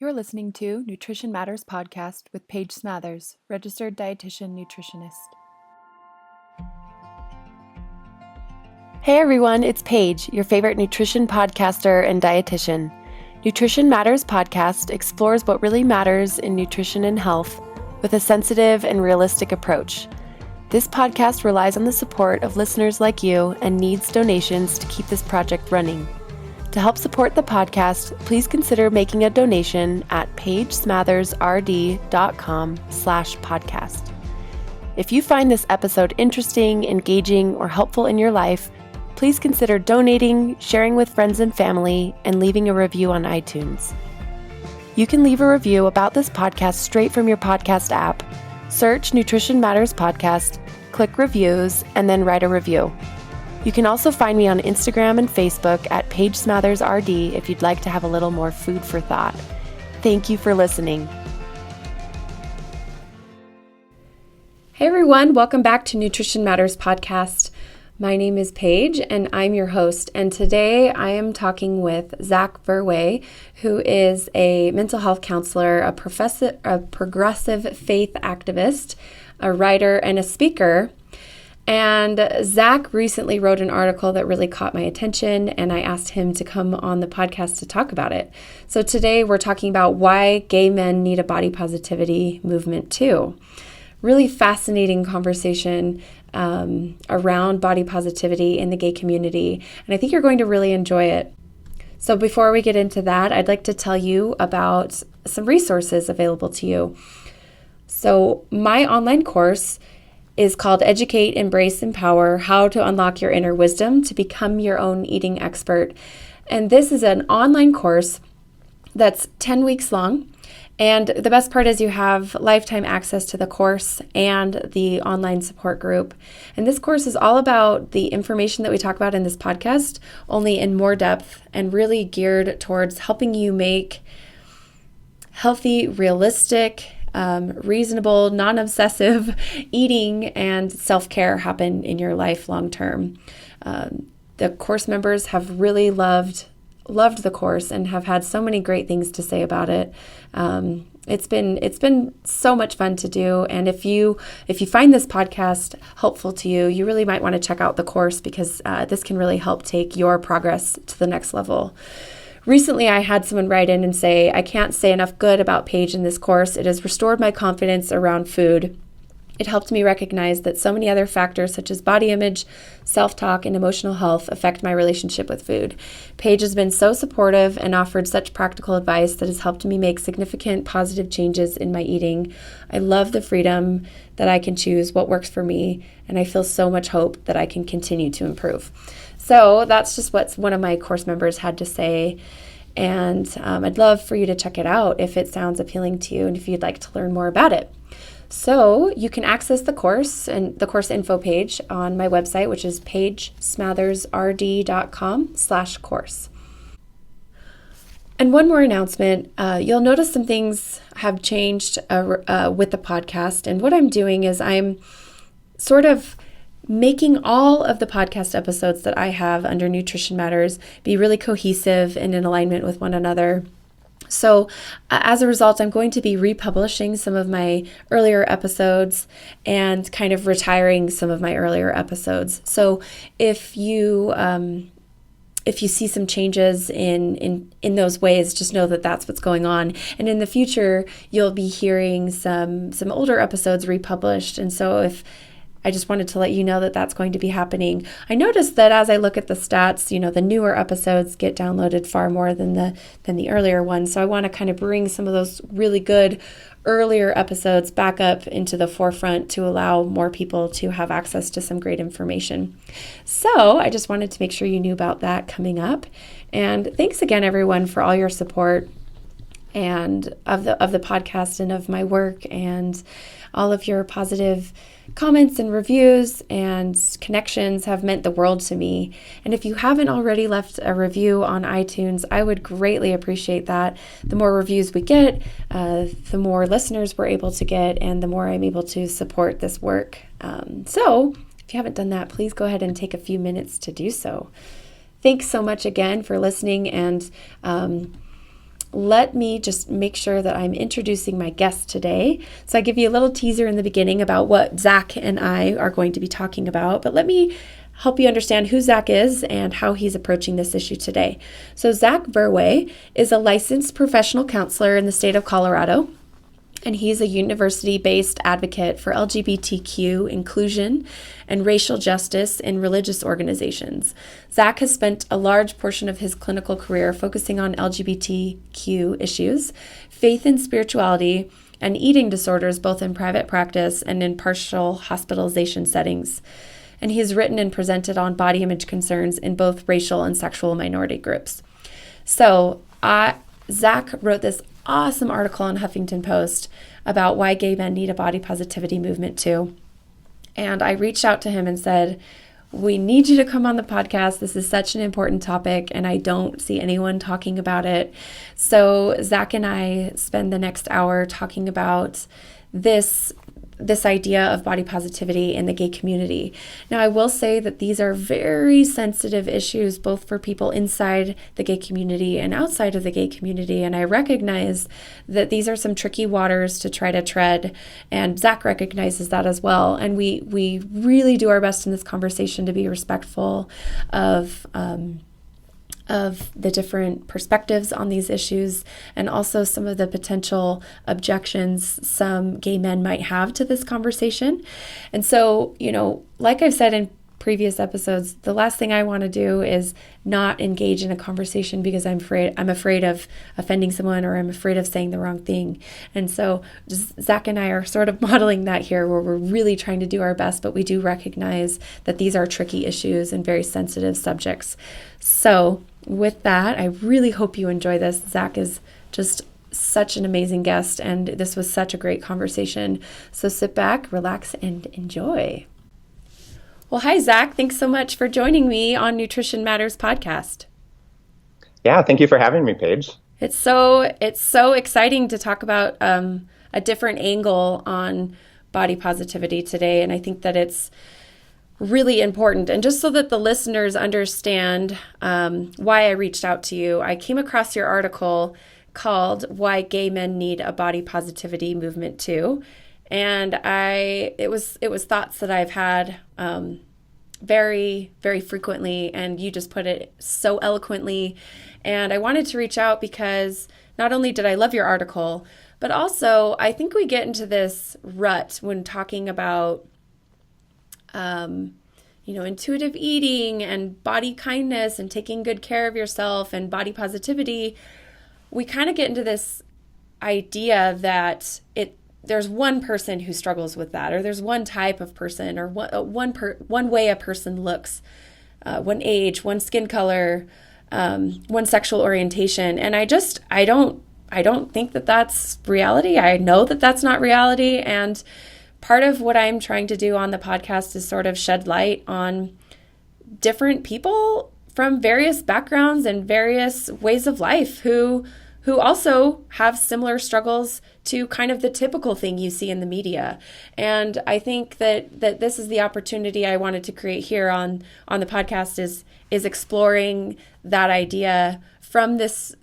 You're listening to Nutrition Matters Podcast with Paige Smathers, registered dietitian nutritionist. Hey everyone, it's Paige, your favorite nutrition podcaster and dietitian. Nutrition Matters Podcast explores what really matters in nutrition and health with a sensitive and realistic approach. This podcast relies on the support of listeners like you and needs donations to keep this project running. To help support the podcast, please consider making a donation at pagesmothersrd.com/podcast. If you find this episode interesting, engaging, or helpful in your life, please consider donating, sharing with friends and family, and leaving a review on iTunes. You can leave a review about this podcast straight from your podcast app. Search Nutrition Matters Podcast, click Reviews, and then write a review. You can also find me on Instagram and Facebook at Paige Smathers RD if you'd like to have a little more food for thought. Thank you for listening. Hey everyone, welcome back to Nutrition Matters Podcast. My name is Paige and I'm your host. And today I am talking with Zach Verwey, who is a mental health counselor, a progressive faith activist, a writer, and a speaker. And Zach recently wrote an article that really caught my attention, and I asked him to come on the podcast to talk about it. So today we're talking about why gay men need a body positivity movement too. Really fascinating conversation around body positivity in the gay community, and I think you're going to really enjoy it. So before we get into that, I'd like to tell you about some resources available to you. So my online course is called Educate, Embrace, Empower: How to Unlock Your Inner Wisdom to Become Your Own Eating Expert. And this is an online course that's 10 weeks long. And the best part is you have lifetime access to the course and the online support group. And this course is all about the information that we talk about in this podcast, only in more depth and really geared towards helping you make healthy, realistic, reasonable, non-obsessive eating and self-care happen in your life long term. The course members have really loved the course and have had so many great things to say about it. It's been so much fun to do, and if you find this podcast helpful to you, you really might want to check out the course because this can really help take your progress to the next level. Recently, I had someone write in and say, "I can't say enough good about Paige in this course. It has restored my confidence around food. It helped me recognize that so many other factors such as body image, self-talk, and emotional health affect my relationship with food. Paige has been so supportive and offered such practical advice that has helped me make significant positive changes in my eating. I love the freedom that I can choose what works for me, and I feel so much hope that I can continue to improve." So that's just what one of my course members had to say. And I'd love for you to check it out if it sounds appealing to you and if you'd like to learn more about it. So you can access the course and the course info page on my website, which is pagesmothersrd.com/course. And one more announcement, you'll notice some things have changed with the podcast. And what I'm doing is I'm sort of making all of the podcast episodes that I have under Nutrition Matters be really cohesive and in alignment with one another. So as a result, I'm going to be republishing some of my earlier episodes and kind of retiring some of my earlier episodes. So if you see some changes in those ways, just know that that's what's going on. And in the future, you'll be hearing some older episodes republished. And so I just wanted to let you know that that's going to be happening. I noticed that as I look at the stats, the newer episodes get downloaded far more than the earlier ones. So I want to kind of bring some of those really good earlier episodes back up into the forefront to allow more people to have access to some great information. So I just wanted to make sure you knew about that coming up. And thanks again, everyone, for all your support and of the podcast and of my work and all of your positive comments and reviews and connections have meant the world to me. And if you haven't already left a review on iTunes, I would greatly appreciate that. The more reviews we get, the more listeners we're able to get, and the more I'm able to support this work. So if you haven't done that, please go ahead and take a few minutes to do so. Thanks so much again for listening, and let me just make sure that I'm introducing my guest today. So I give you a little teaser in the beginning about what Zach and I are going to be talking about, but let me help you understand who Zach is and how he's approaching this issue today. So Zach Verwey is a licensed professional counselor in the state of Colorado, and he's a university-based advocate for LGBTQ inclusion and racial justice in religious organizations. Zach has spent a large portion of his clinical career focusing on LGBTQ issues, faith and spirituality, and eating disorders, both in private practice and in partial hospitalization settings. And he has written and presented on body image concerns in both racial and sexual minority groups. So Zach wrote this awesome article on Huffington Post about why gay men need a body positivity movement too. And I reached out to him and said, we need you to come on the podcast. This is such an important topic, and I don't see anyone talking about it. So Zach and I spend the next hour talking about this idea of body positivity in the gay community. Now, I will say that these are very sensitive issues, both for people inside the gay community and outside of the gay community. And I recognize that these are some tricky waters to try to tread. And Zach recognizes that as well. And we really do our best in this conversation to be respectful of the different perspectives on these issues, and also some of the potential objections some gay men might have to this conversation. And so, like I've said in previous episodes, the last thing I want to do is not engage in a conversation because I'm afraid of offending someone, or I'm afraid of saying the wrong thing. And so Zach and I are sort of modeling that here, where we're really trying to do our best, but we do recognize that these are tricky issues and very sensitive subjects. So with that, I really hope you enjoy this. Zach is just such an amazing guest, and this was such a great conversation. So sit back, relax, and enjoy. Well, hi, Zach. Thanks so much for joining me on Nutrition Matters podcast. Yeah, thank you for having me, Paige. It's so exciting to talk about a different angle on body positivity today, and I think that it's really important. And just so that the listeners understand why I reached out to you, I came across your article called "Why Gay Men Need a Body Positivity Movement Too," and it was thoughts that I've had very, very frequently, and you just put it so eloquently. And I wanted to reach out because not only did I love your article, but also I think we get into this rut when talking about intuitive eating and body kindness and taking good care of yourself and body positivity. We kind of get into this idea that there's one person who struggles with that, or there's one type of person, or one way a person looks, one age, one skin color, one sexual orientation. And I don't think that that's reality. I know that that's not reality. And part of what I'm trying to do on the podcast is sort of shed light on different people from various backgrounds and various ways of life who also have similar struggles to kind of the typical thing you see in the media. And I think that this is the opportunity I wanted to create here on the podcast is exploring that idea from this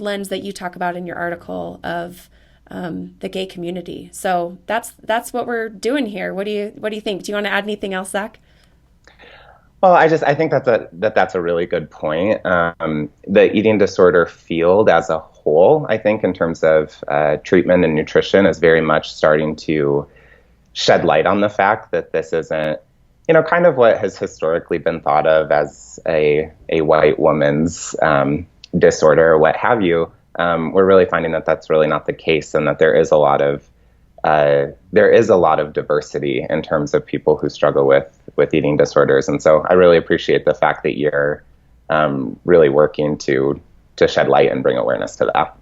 lens that you talk about in your article of the gay community. So that's what we're doing here. What do you think? Do you want to add anything else, Zach? Well, I think that's a really good point. The eating disorder field as a whole, I think, in terms of treatment and nutrition, is very much starting to shed light on the fact that this isn't, kind of what has historically been thought of as a white woman's disorder or what have you. We're really finding that that's really not the case, and that there is a lot of diversity in terms of people who struggle with eating disorders. And so I really appreciate the fact that you're really working to shed light and bring awareness to that.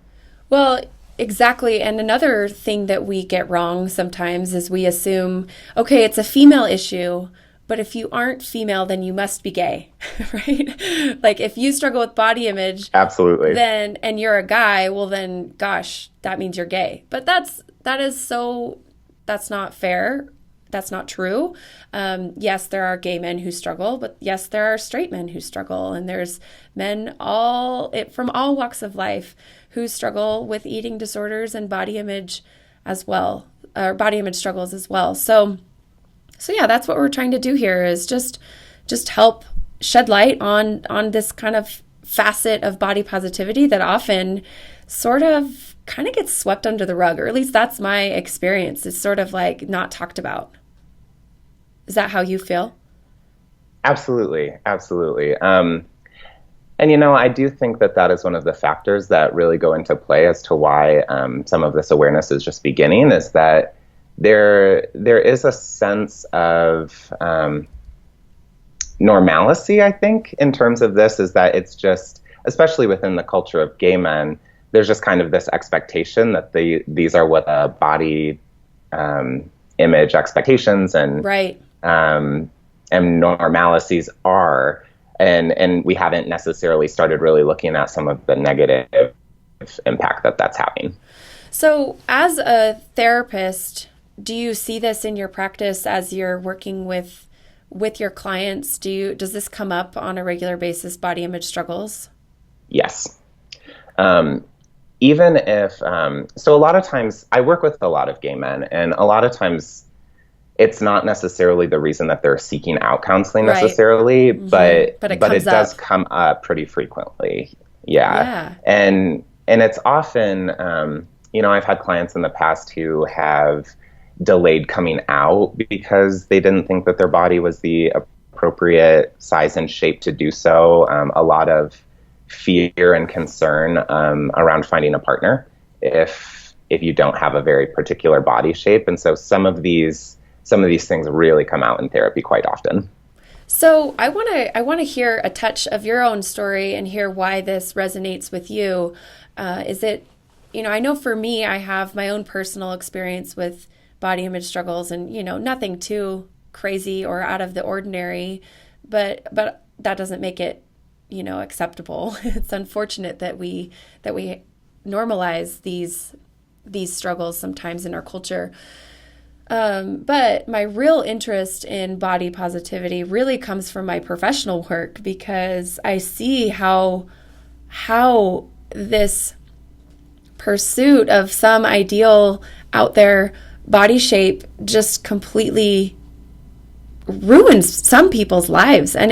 Well, exactly. And another thing that we get wrong sometimes is we assume, okay, it's a female issue, but if you aren't female, then you must be gay, right? Like if you struggle with body image, absolutely, and you're a guy, well then, gosh, that means you're gay. But that's not fair. That's not true. Yes, there are gay men who struggle, but yes, there are straight men who struggle, and there's men from all walks of life who struggle with eating disorders and body image as well, or body image struggles as well. So yeah, that's what we're trying to do here, is just help shed light on this kind of facet of body positivity that often sort of kind of gets swept under the rug, or at least that's my experience. It's sort of like not talked about. Is that how you feel? Absolutely, absolutely. And I do think that that is one of the factors that really go into play as to why some of this awareness is just beginning, is that there is a sense of normalcy, I think, in terms of this, is that it's just, especially within the culture of gay men, there's just kind of this expectation that these are what body image expectations and right. And normalities are. And we haven't necessarily started really looking at some of the negative impact that that's having. So as a therapist, do you see this in your practice as you're working with your clients? Does this come up on a regular basis, body image struggles? Yes. Even if, so a lot of times I work with a lot of gay men, and a lot of times it's not necessarily the reason that they're seeking out counseling necessarily, mm-hmm. but it does come up pretty frequently. Yeah. And it's often, I've had clients in the past who have delayed coming out because they didn't think that their body was the appropriate size and shape to do so. A lot of fear and concern around finding a partner if you don't have a very particular body shape. And so some of these things really come out in therapy quite often. So I want to hear a touch of your own story and hear why this resonates with you. Is it, I know for me, I have my own personal experience with body image struggles, and nothing too crazy or out of the ordinary, but that doesn't make it acceptable. It's unfortunate that we normalize these struggles sometimes in our culture. But my real interest in body positivity really comes from my professional work, because I see how this pursuit of some ideal out there body shape just completely ruins some people's lives. And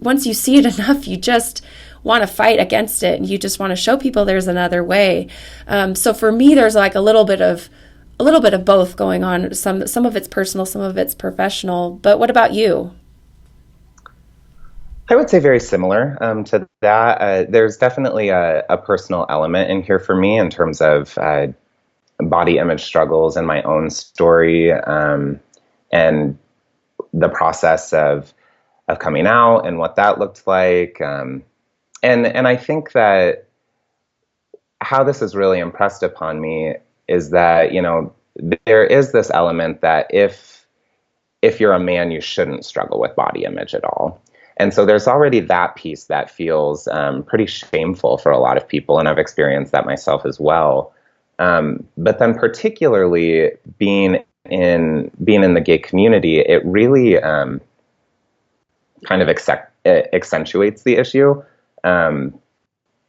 once you see it enough, you just want to fight against it, and you just want to show people there's another way. So for me, there's like a little bit of both going on. Some of it's personal, some of it's professional. But what about you? I would say very similar to that. There's definitely a personal element in here for me in terms of body image struggles and my own story, and the process of coming out and what that looked like. And I think that how this is really impressed upon me is that, there is this element that if you're a man, you shouldn't struggle with body image at all. And so there's already that piece that feels pretty shameful for a lot of people, and I've experienced that myself as well. But then particularly being in the gay community, it really kind of accentuates the issue.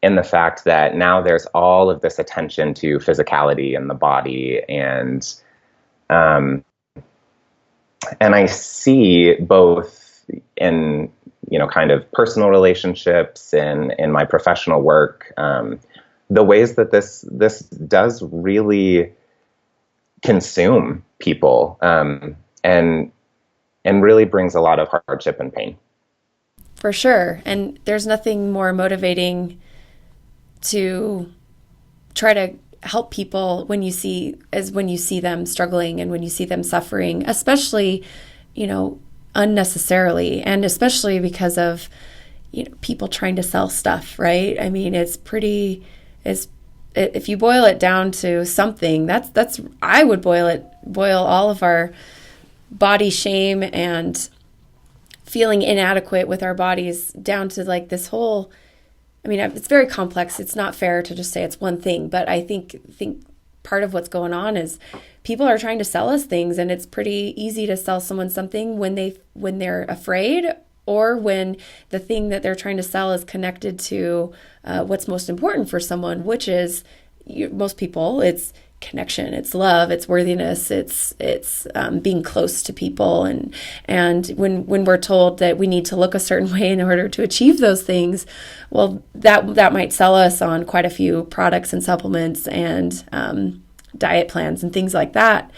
In the fact that now there's all of this attention to physicality in the body, and I see both in kind of personal relationships and in my professional work, the ways that this does really consume people, and really brings a lot of hardship and pain. For sure, and there's nothing more motivating to try to help people when you see them struggling and when you see them suffering, especially, unnecessarily, and especially because of, people trying to sell stuff, right? I mean, if you boil it down to something, that's I would boil all of our body shame and feeling inadequate with our bodies down to like this whole, it's very complex. It's not fair to just say it's one thing, but I think part of what's going on is people are trying to sell us things, and it's pretty easy to sell someone something when they're afraid or when the thing that they're trying to sell is connected to what's most important for someone, which is most people, it's connection, it's love, it's worthiness, it's being close to people, and when we're told that we need to look a certain way in order to achieve those things, well, that might sell us on quite a few products and supplements and diet plans and things like that.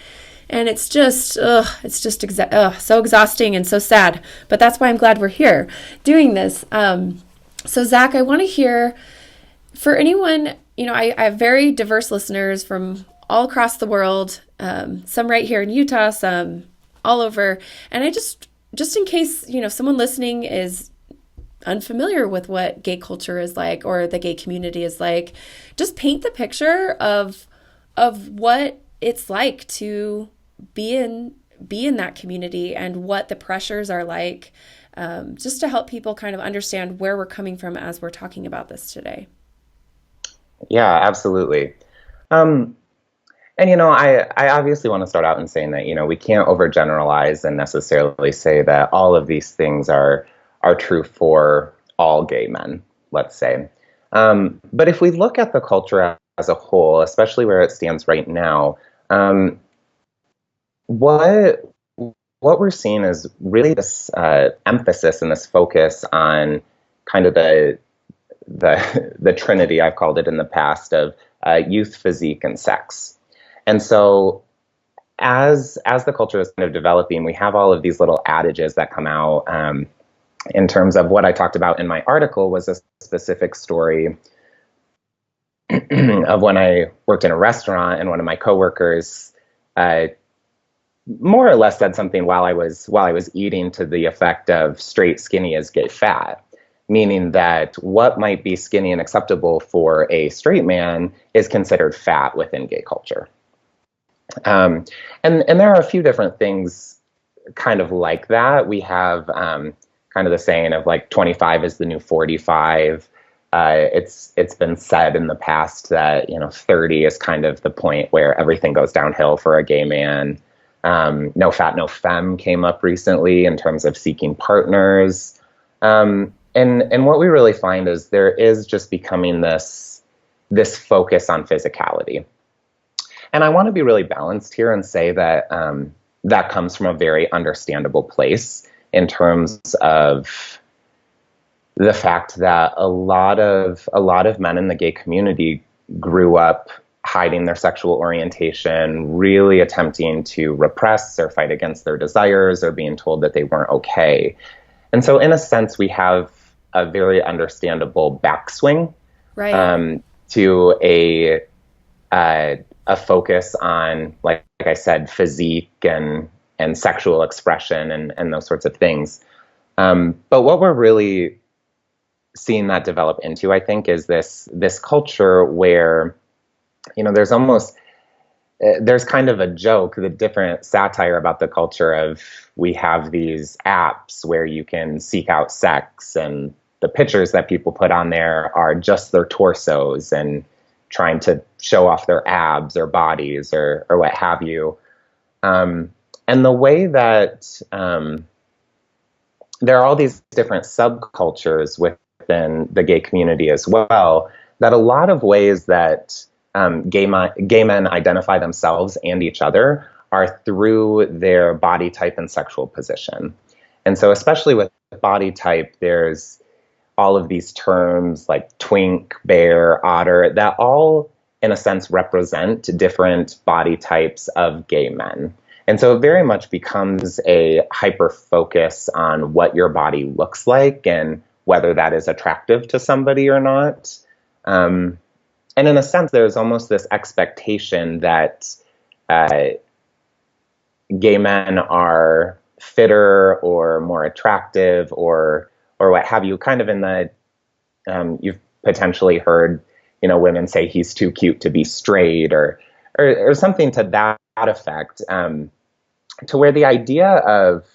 And it's just so exhausting and so sad. But that's why I'm glad we're here doing this. So Zach, I want to hear, for anyone, I have very diverse listeners from all across the world, some right here in Utah, some all over. And I just in case, someone listening is unfamiliar with what gay culture is like or the gay community is like, just paint the picture of what it's like to be in that community and what the pressures are like, just to help people kind of understand where we're coming from as we're talking about this today. Yeah, absolutely. And, I obviously want to start out in saying that, we can't overgeneralize and necessarily say that all of these things are true for all gay men, let's say. But if we look at the culture as a whole, especially where it stands right now, what we're seeing is really this emphasis and this focus on kind of the trinity, I've called it in the past, of youth, physique, and sex. And so as the culture is kind of developing, we have all of these little adages that come out. In terms of what I talked about in my article was a specific story of when I worked in a restaurant and one of my coworkers more or less said something while I was eating to the effect of straight skinny is gay fat, meaning that what might be skinny and acceptable for a straight man is considered fat within gay culture. And there are a few different things kind of like that. We have kind of the saying of like 25 is the new 45. It's been said in the past that 30 is kind of the point where everything goes downhill for a gay man. No fat, no femme came up recently in terms of seeking partners. And what we really find is there is just becoming this focus on physicality. And I want to be really balanced here and say that that comes from a very understandable place in terms of the fact that a lot of men in the gay community grew up hiding their sexual orientation, really attempting to repress or fight against their desires or being told that they weren't okay. And so in a sense, we have a very understandable backswing, right, to a focus on, like I said, physique and sexual expression and those sorts of things. But what we're really seeing that develop into, I think, is this culture where, there's kind of a joke, the different satire about the culture of, we have these apps where you can seek out sex, and the pictures that people put on there are just their torsos and trying to show off their abs or bodies or what have you. And the way that there are all these different subcultures within the gay community as well, that a lot of ways that gay men identify themselves and each other are through their body type and sexual position. And so especially with body type, there's all of these terms like twink, bear, otter, that all, in a sense, represent different body types of gay men. And so it very much becomes a hyper focus on what your body looks like and whether that is attractive to somebody or not. And in a sense, there's almost this expectation that gay men are fitter or more attractive or what have you, kind of in the, you've potentially heard, women say he's too cute to be straight or something to that effect, to where the idea of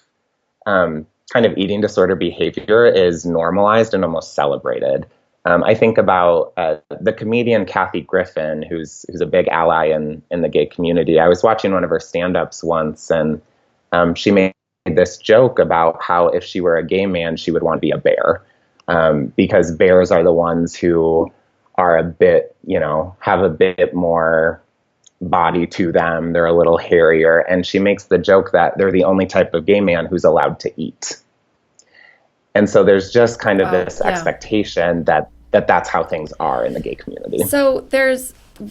kind of eating disorder behavior is normalized and almost celebrated. I think about the comedian Kathy Griffin, who's a big ally in the gay community. I was watching one of her stand-ups once, and she made made this joke about how if she were a gay man, she would want to be a bear, because bears are the ones who are a bit, have a bit more body to them. They're a little hairier. And she makes the joke that they're the only type of gay man who's allowed to eat. And so there's just kind of this expectation that that's how things are in the gay community. So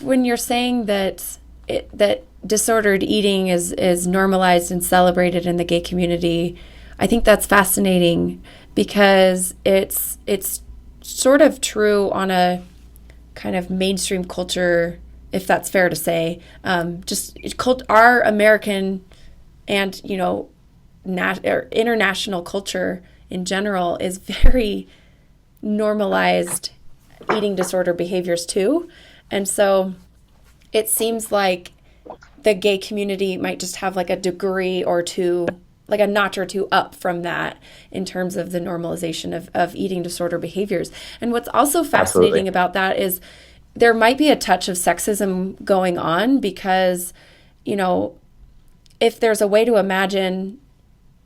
when you're saying that that disordered eating is normalized and celebrated in the gay community, I think that's fascinating, because it's sort of true on a kind of mainstream culture, if that's fair to say. Our American and international culture in general is very normalized eating disorder behaviors too. And so it seems like the gay community might just have like a degree or two, like a notch or two up from that in terms of the normalization of eating disorder behaviors. And what's also fascinating about that is there might be a touch of sexism going on, because, if there's a way to imagine,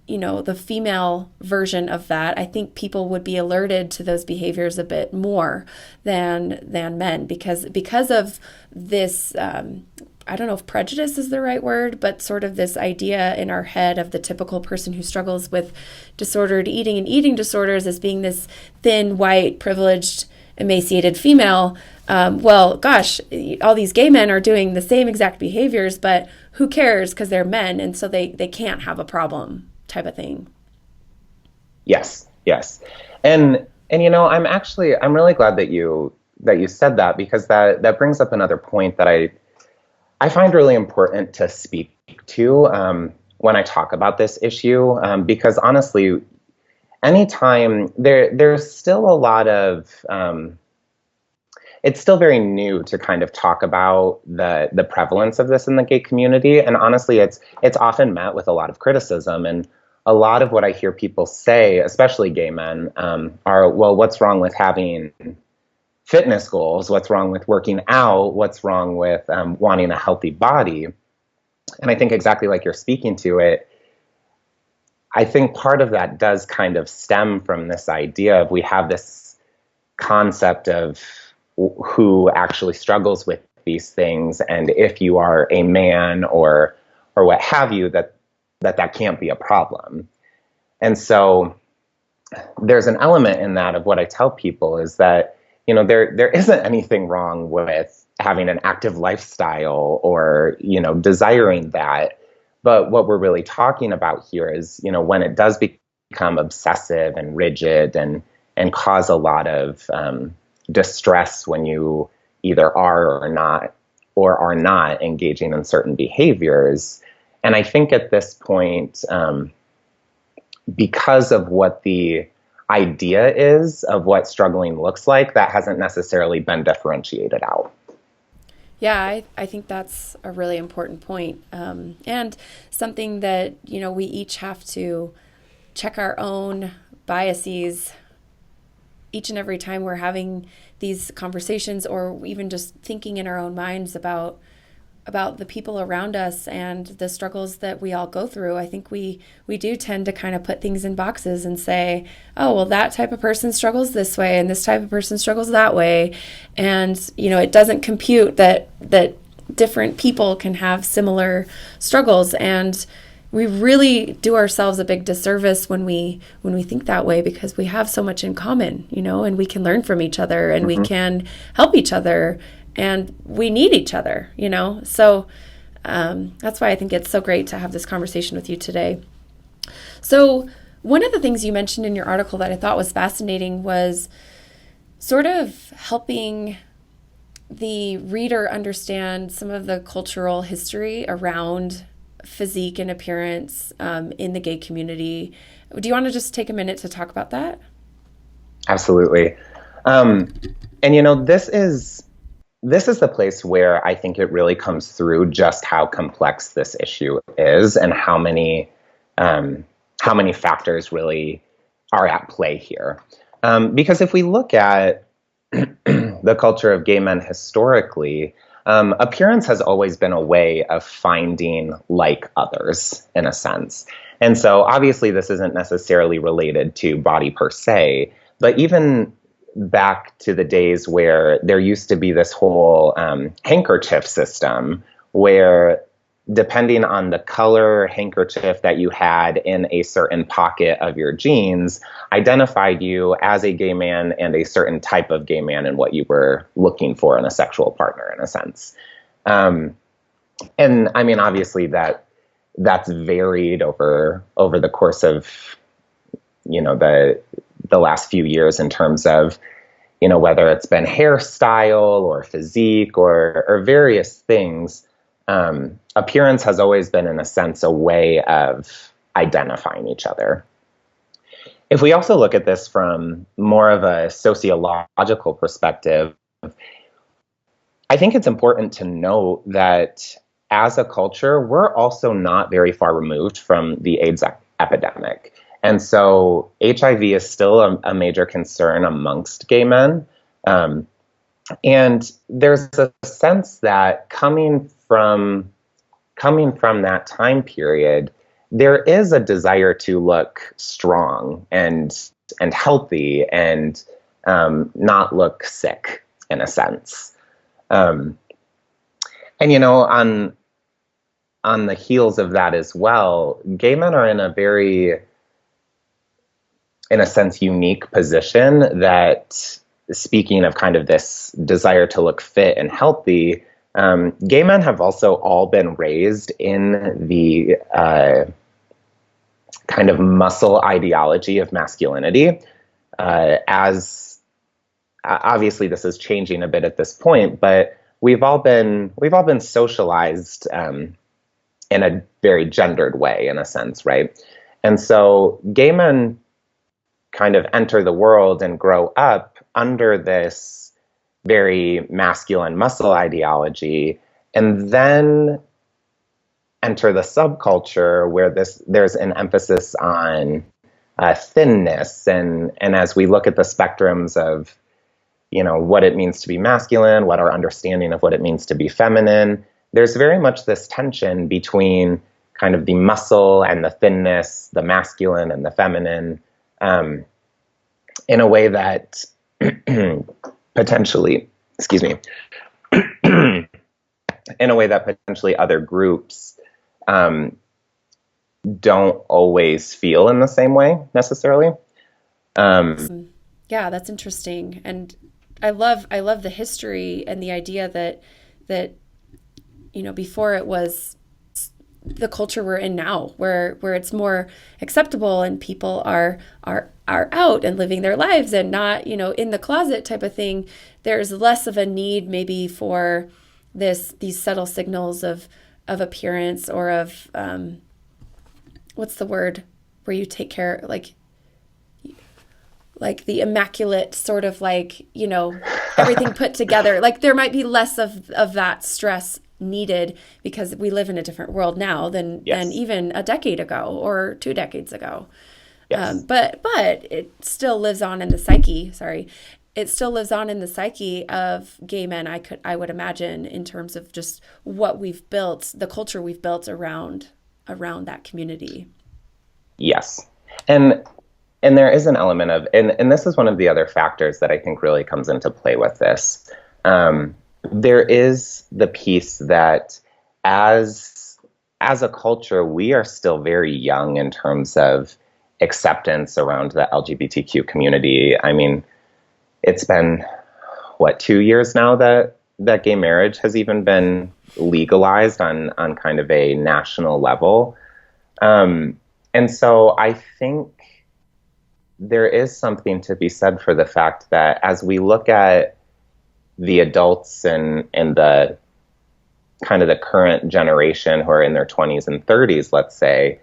the female version of that, I think people would be alerted to those behaviors a bit more than men, because of this, I don't know if prejudice is the right word, but sort of this idea in our head of the typical person who struggles with disordered eating and eating disorders as being this thin, white, privileged, emaciated female. Well, gosh, all these gay men are doing the same exact behaviors, but who cares, because they're men, and so they can't have a problem, type of thing. Yes. And I'm really glad that you said that, because that brings up another point that I find really important to speak to when I talk about this issue, because honestly, anytime there's still a lot of, it's still very new to kind of talk about the prevalence of this in the gay community. And honestly, it's often met with a lot of criticism. And a lot of what I hear people say, especially gay men, are, well, what's wrong with having fitness goals? What's wrong with working out? What's wrong with wanting a healthy body? And I think exactly like you're speaking to it, I think part of that does kind of stem from this idea of, we have this concept of who actually struggles with these things, and if you are a man or what have you, that can't be a problem. And so there's an element in that of what I tell people is that, there isn't anything wrong with having an active lifestyle or, desiring that. But what we're really talking about here is, when it does become obsessive and rigid and cause a lot of distress when you either are or not engaging in certain behaviors. And I think at this point, because of what the idea is of what struggling looks like, that hasn't necessarily been differentiated out. Yeah, I think that's a really important point. And something that, we each have to check our own biases each and every time we're having these conversations, or even just thinking in our own minds about the people around us and the struggles that we all go through. I think we do tend to kind of put things in boxes and say, oh, well, that type of person struggles this way and this type of person struggles that way. And, it doesn't compute that different people can have similar struggles. And we really do ourselves a big disservice when we think that way, because we have so much in common, and we can learn from each other, and we can help each other, and we need each other, So that's why I think it's so great to have this conversation with you today. So one of the things you mentioned in your article that I thought was fascinating was sort of helping the reader understand some of the cultural history around physique and appearance in the gay community. Do you want to just take a minute to talk about that? Absolutely. And this is the place where I think it really comes through just how complex this issue is, and how many factors really are at play here. Because if we look at the culture of gay men historically, appearance has always been a way of finding like others, in a sense. And so obviously this isn't necessarily related to body per se, but even back to the days where there used to be this whole handkerchief system where, depending on the color handkerchief that you had in a certain pocket of your jeans, identified you as a gay man and a certain type of gay man and what you were looking for in a sexual partner, in a sense. And I mean, obviously that's varied over the course of, the last few years in terms of, whether it's been hairstyle or physique or various things. Appearance has always been, in a sense, a way of identifying each other. If we also look at this from more of a sociological perspective, I think it's important to note that as a culture, we're also not very far removed from the AIDS epidemic. And so HIV is still a major concern amongst gay men. And there's a sense that coming from that time period, there is a desire to look strong and healthy and not look sick, in a sense. And on the heels of that as well, gay men are in a very, in a sense, unique position that, speaking of kind of this desire to look fit and healthy, gay men have also all been raised in the kind of muscle ideology of masculinity. As obviously this is changing a bit at this point, but we've all been socialized in a very gendered way, in a sense, right? And so gay men kind of enter the world and grow up under this very masculine muscle ideology, and then enter the subculture where there's an emphasis on thinness, and as we look at the spectrums of what it means to be masculine, what our understanding of what it means to be feminine, there's very much this tension between kind of the muscle and the thinness, the masculine and the feminine, in a way that potentially, in a way that potentially other groups don't always feel in the same way necessarily. Yeah, that's interesting. And I love the history and the idea that before it was the culture we're in now, where it's more acceptable and people are out and living their lives and not, in the closet type of thing. There's less of a need maybe for these subtle signals of appearance or of what's the word where you take care, like the immaculate sort of everything put together. Like there might be less of that stress needed because we live in a different world now than even a decade ago or 2 decades ago. Yes. But it still lives on in the psyche. It still lives on in the psyche of gay men. I would imagine, in terms of just what we've built, the culture we've built around that community. Yes. And there is an element of, and this is one of the other factors that I think really comes into play with this. There is the piece that as a culture, we are still very young in terms of acceptance around the LGBTQ community. I mean, it's been, 2 years now that gay marriage has even been legalized on kind of a national level. And so I think there is something to be said for the fact that as we look at the adults and the kind of the current generation who are in their 20s and 30s, let's say,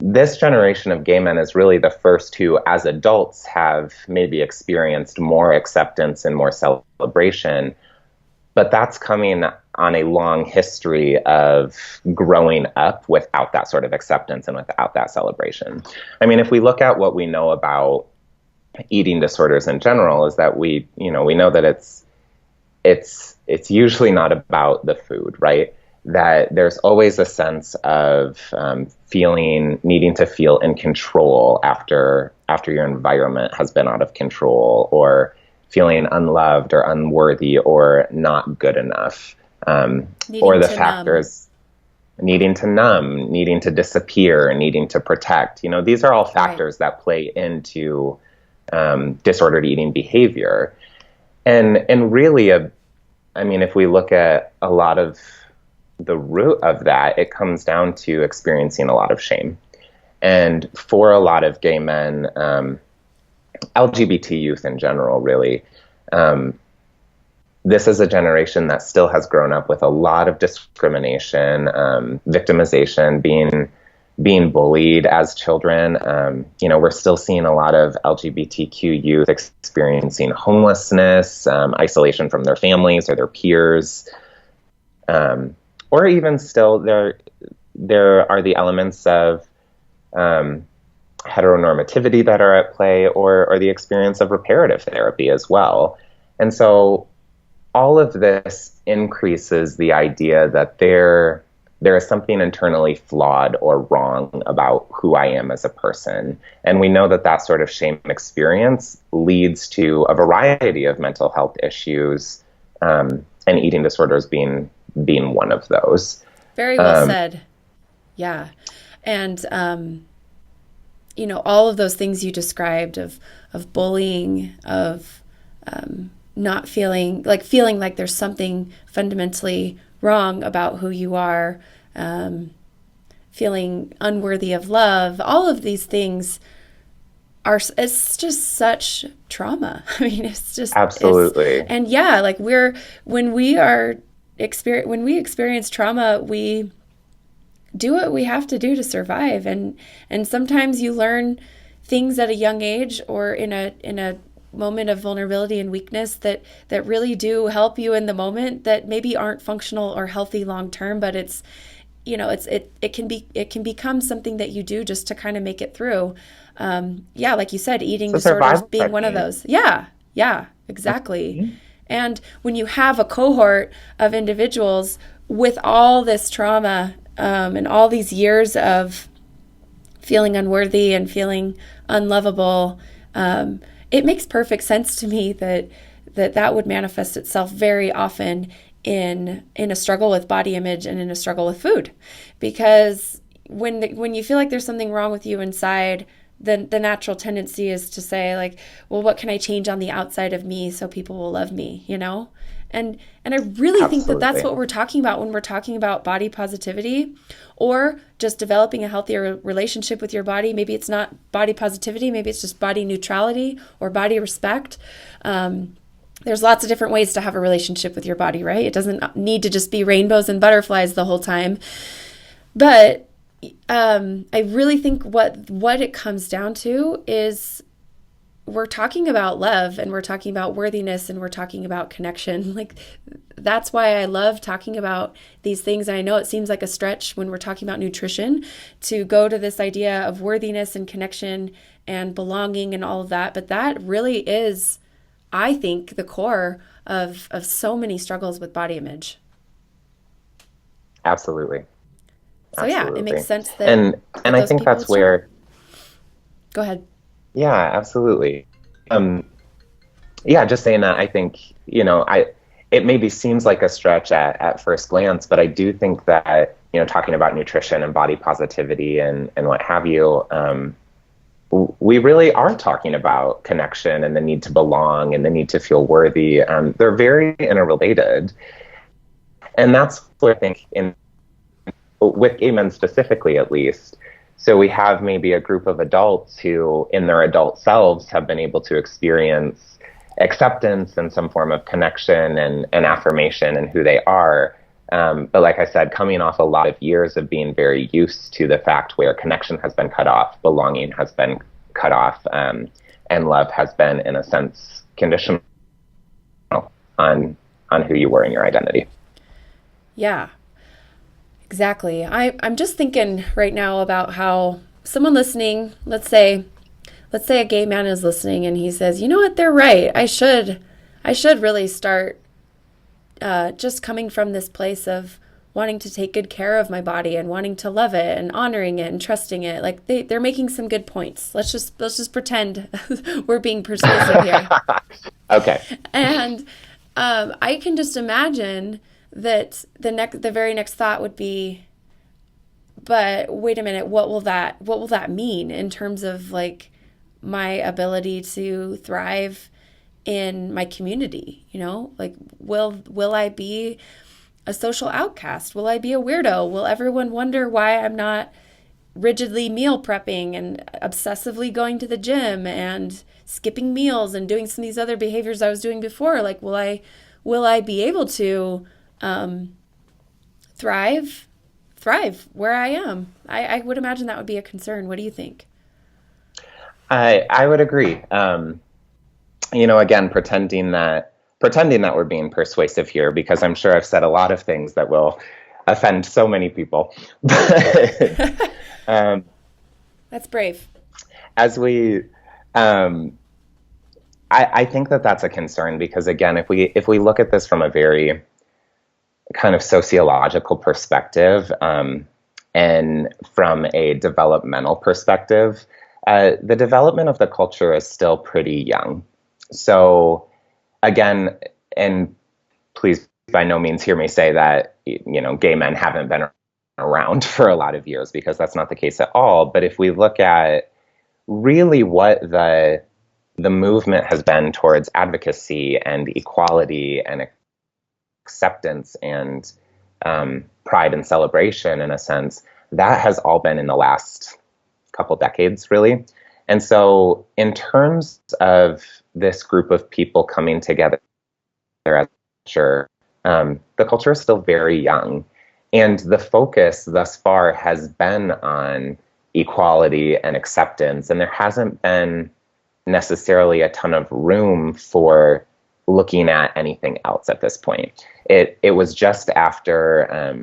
this generation of gay men is really the first who, as adults, have maybe experienced more acceptance and more celebration. But that's coming on a long history of growing up without that sort of acceptance and without that celebration. I mean, if we look at what we know about eating disorders in general, is that we know that it's usually not about the food, right? That there's always a sense of needing to feel in control after your environment has been out of control, or feeling unloved or unworthy or not good enough, or the factors needing to numb, needing to disappear, needing to protect. These are all factors that play into disordered eating behavior. And really, if we look at a lot of the root of that, it comes down to experiencing a lot of shame. And for a lot of gay men, LGBT youth in general, really, this is a generation that still has grown up with a lot of discrimination, victimization, being bullied as children. We're still seeing a lot of LGBTQ youth experiencing homelessness, isolation from their families or their peers, or even still there are the elements of heteronormativity that are at play, or the experience of reparative therapy as well. And so all of this increases the idea that there is something internally flawed or wrong about who I am as a person. And we know that sort of shame experience leads to a variety of mental health issues, and eating disorders being one of those. Very well said. Yeah. And, all of those things you described of bullying, of not feeling like there's something fundamentally wrong about who you are, feeling unworthy of love, all of these things it's just such trauma. It's just absolutely. And yeah, like when we experience trauma, we do what we have to do to survive, and sometimes you learn things at a young age or in a moment of vulnerability and weakness that really do help you in the moment, that maybe aren't functional or healthy long term, but it can become something that you do just to kind of make it through. Like you said, eating disorders being one of those. Yeah, exactly. Mm-hmm. And when you have a cohort of individuals with all this trauma, and all these years of feeling unworthy and feeling unlovable, it makes perfect sense to me that would manifest itself very often in a struggle with body image and in a struggle with food. Because when you feel like there's something wrong with you inside, then the natural tendency is to say, like, well, what can I change on the outside of me so people will love me, And I really think that that's what we're talking about when we're talking about body positivity, or just developing a healthier relationship with your body. Maybe it's not body positivity, maybe it's just body neutrality or body respect. There's lots of different ways to have a relationship with your body, right? It doesn't need to just be rainbows and butterflies the whole time. But I really think what it comes down to is we're talking about love, and we're talking about worthiness, and we're talking about connection. Like, that's why I love talking about these things. And I know it seems like a stretch when we're talking about nutrition to go to this idea of worthiness and connection and belonging and all of that. But that really is, I think, the core of so many struggles with body image. Absolutely. So yeah, it makes sense that and I think that's where. Go ahead. Yeah, absolutely. Just saying that, I think, it maybe seems like a stretch at first glance, but I do think that, talking about nutrition and body positivity and what have you, we really are talking about connection and the need to belong and the need to feel worthy. They're very interrelated. And that's what I think with gay men specifically, at least. So we have maybe a group of adults who, in their adult selves, have been able to experience acceptance and some form of connection and affirmation in who they are. But like I said, coming off a lot of years of being very used to the fact where connection has been cut off, belonging has been cut off, and love has been, in a sense, conditional on who you were in your identity. Yeah. Exactly. I'm just thinking right now about how someone listening, let's say a gay man is listening and he says, you know what, they're right. I should really start just coming from this place of wanting to take good care of my body and wanting to love it and honoring it and trusting it. Like they're making some good points. Let's just pretend we're being persuasive here. Okay. And I can just imagine that the very next thought would be, but wait a minute, what will that mean in terms of like my ability to thrive in my community? Like will I be a social outcast? Will I be a weirdo? Will everyone wonder why I'm not rigidly meal prepping and obsessively going to the gym and skipping meals and doing some of these other behaviors I was doing before? Like, will I be able to thrive where I am? I would imagine that would be a concern. What do you think? I would agree. Again, pretending that we're being persuasive here, because I'm sure I've said a lot of things that will offend so many people. That's brave. As we, I think that that's a concern, because again, if we look at this from a very kind of sociological perspective, and from a developmental perspective, the development of the culture is still pretty young. So again, and please by no means hear me say that, gay men haven't been around for a lot of years, because that's not the case at all. But if we look at really what the movement has been towards advocacy and equality and acceptance and pride and celebration, in a sense, that has all been in the last couple decades, really. And so in terms of this group of people coming together as a culture, the culture is still very young. And the focus thus far has been on equality and acceptance. And there hasn't been necessarily a ton of room for looking at anything else at this point. It was just after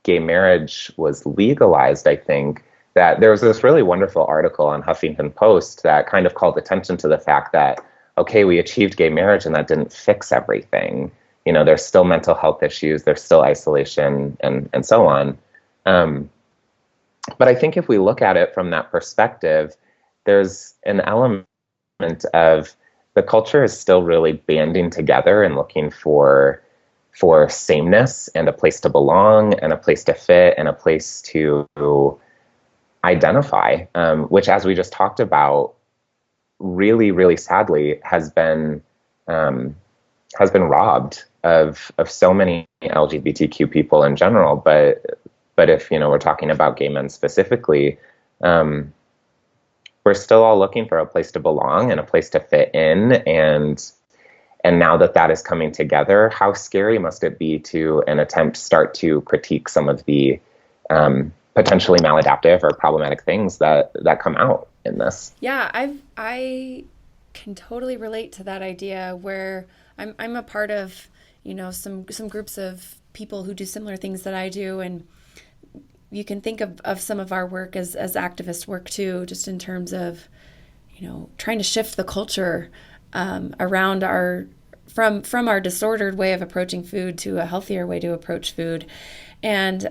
gay marriage was legalized, I think, that there was this really wonderful article on Huffington Post that kind of called attention to the fact that, okay, we achieved gay marriage and that didn't fix everything. There's still mental health issues, there's still isolation and so on. But I think if we look at it from that perspective, there's an element of the culture is still really banding together and looking for sameness and a place to belong and a place to fit and a place to identify, which, as we just talked about, really, really sadly has been robbed of so many LGBTQ people in general. But if we're talking about gay men specifically, we're still all looking for a place to belong and a place to fit in. And now that is coming together, how scary must it be to an attempt to start to critique some of the potentially maladaptive or problematic things that come out in this? Yeah, I can totally relate to that idea, where I'm a part of some groups of people who do similar things that I do, and you can think of some of our work as activist work too, just in terms of trying to shift the culture around from our disordered way of approaching food to a healthier way to approach food. And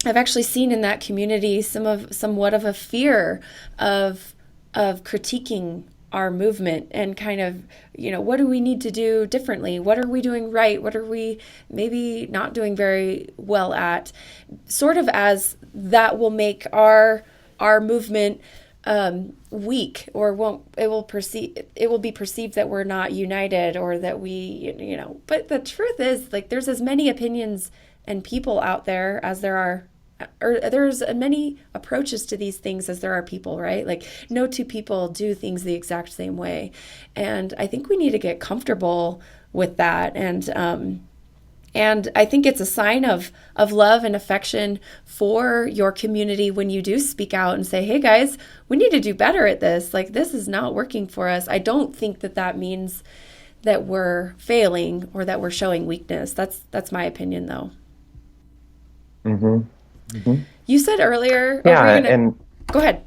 I've actually seen in that community somewhat of a fear of critiquing our movement and kind of, what do we need to do differently? What are we doing right? What are we maybe not doing very well at? Sort of as that will make our movement weak, or it will be perceived that we're not united, or that we, but the truth is, like, there's as many opinions and people out there as there are, or there's as many approaches to these things as there are people, right? Like, no two people do things the exact same way. And I think we need to get comfortable with that. And I think it's a sign of love and affection for your community when you do speak out and say, hey guys, we need to do better at this. Like, this is not working for us. I don't think that means that we're failing or that we're showing weakness. That's my opinion, though. Mm-hmm. Mm-hmm. You said earlier... and... Go ahead.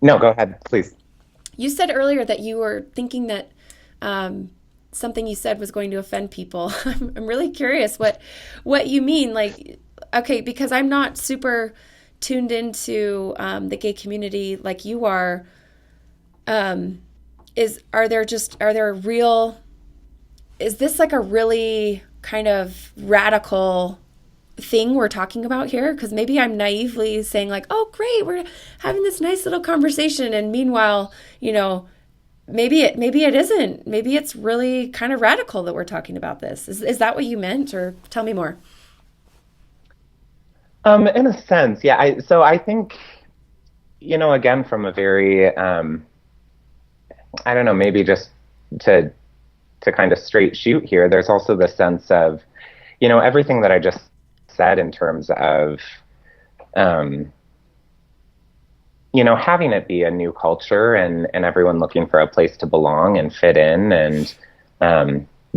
No, go ahead, please. You said earlier that you were thinking that something you said was going to offend people. I'm really curious what you mean. Like, okay, because I'm not super tuned into the gay community like you are. Is this like a really kind of radical thing we're talking about here? Because maybe I'm naively saying like, oh, great, we're having this nice little conversation. And meanwhile, maybe it isn't. Maybe it's really kind of radical that we're talking about this. Is that what you meant? Or tell me more. In a sense, yeah. I think, again, from a very, I don't know, maybe just to kind of straight shoot here, there's also the sense of, everything that I just said in terms of, having it be a new culture and everyone looking for a place to belong and fit in and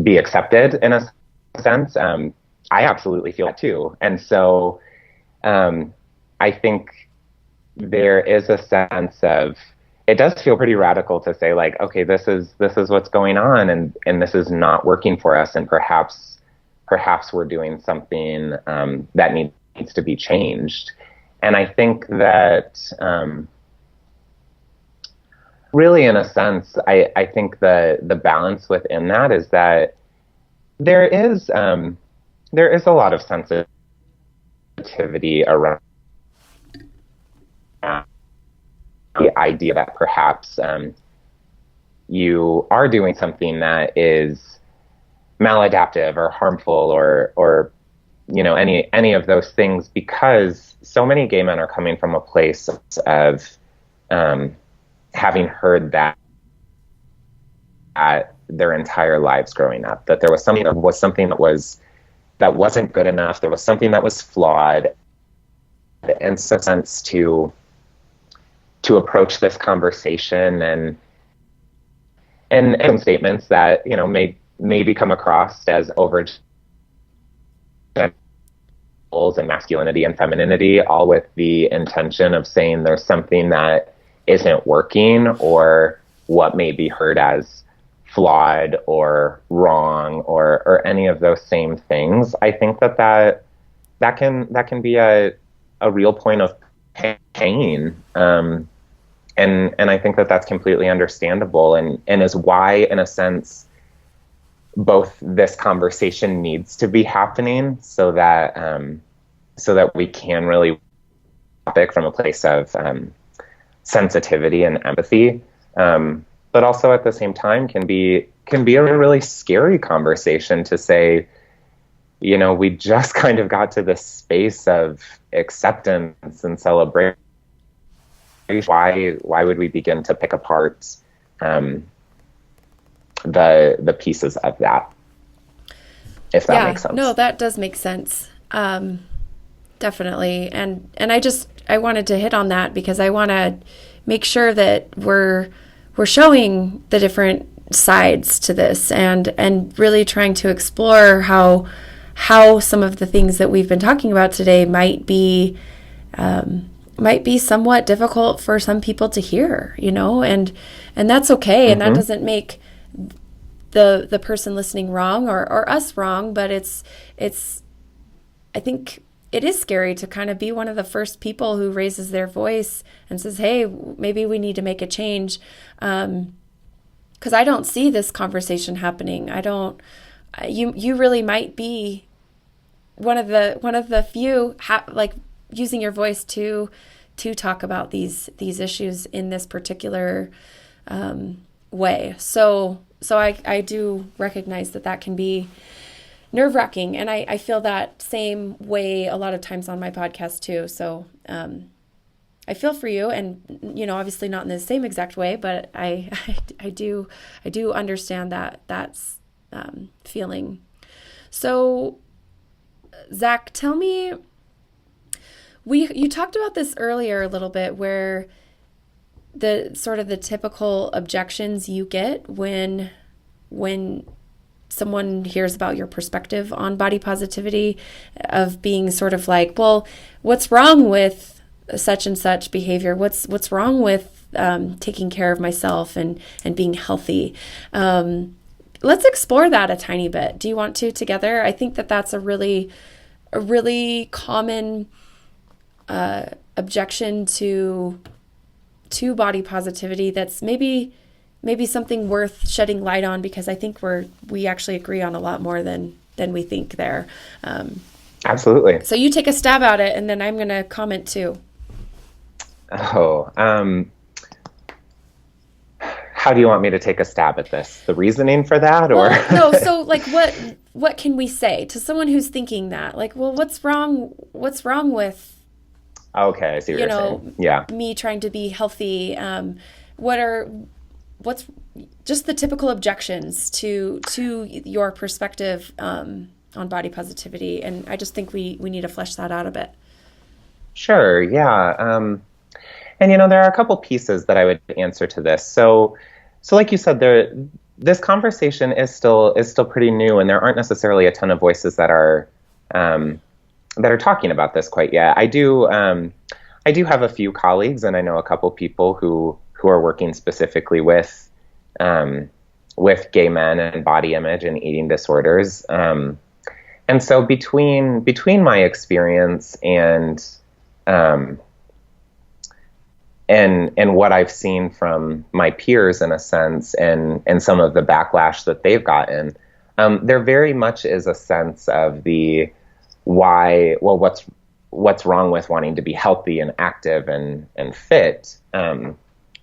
be accepted in a sense. I absolutely feel that too. And so I think there is a sense of, it does feel pretty radical to say like, okay, this is what's going on and this is not working for us, and perhaps we're doing something that needs to be changed. And I think that really, in a sense, I think the balance within that is that there is a lot of sensitivity around the idea that perhaps you are doing something that is maladaptive or harmful or any of those things, because so many gay men are coming from a place of having heard that their entire lives growing up, that there was something that wasn't good enough, there was something that was flawed, and so sense to approach this conversation and statements that may come across as over and masculinity and femininity, all with the intention of saying there's something that isn't working or what may be heard as flawed or wrong or any of those same things. I think that can be a real point of pain. And I think that that's completely understandable and is why, in a sense, both this conversation needs to be happening so that we can really topic from a place of sensitivity and empathy, but also at the same time can be a really scary conversation to say, we just kind of got to this space of acceptance and celebration. Why would we begin to pick apart the pieces of that, if that makes sense? No, that does make sense. Definitely. And I wanted to hit on that because I want to make sure that we're showing the different sides to this and really trying to explore how some of the things that we've been talking about today might be somewhat difficult for some people to hear, and that's okay. Mm-hmm. And that doesn't make the person listening wrong or us wrong, but I think it is scary to kind of be one of the first people who raises their voice and says, hey, maybe we need to make a change. Because I don't see this conversation happening. You really might be one of the few like using your voice to talk about these issues in this particular way. So I do recognize that can be nerve-wracking, and I feel that same way a lot of times on my podcast too. So I feel for you, and obviously not in the same exact way, but I do understand that's feeling. So Zach, tell me, you talked about this earlier a little bit, where the sort of the typical objections you get when someone hears about your perspective on body positivity, of being sort of like, well, what's wrong with such and such behavior? What's wrong with taking care of myself and being healthy? let's explore that a tiny bit. Do you want to together? I think that that's a really common objection to body positivity. That's maybe something worth shedding light on, because I think we actually agree on a lot more than we think there. Absolutely. So you take a stab at it, and then I'm going to comment too. Oh, how do you want me to take a stab at this? The reasoning for that, or no? So like, what can we say to someone who's thinking that? Like, well, what's wrong with Okay, I see what you're saying. Yeah. me trying to be healthy? What's just the typical objections to your perspective on body positivity? And I just think we need to flesh that out a bit. Sure, yeah. And there are a couple pieces that I would answer to this. So like you said, this conversation is still pretty new, and there aren't necessarily a ton of voices that are talking about this quite yet. I do have a few colleagues, and I know a couple people who are working specifically with gay men and body image and eating disorders. And so between my experience and what I've seen from my peers, in a sense, and some of the backlash that they've gotten, there very much is a sense of what's wrong with wanting to be healthy and active and fit,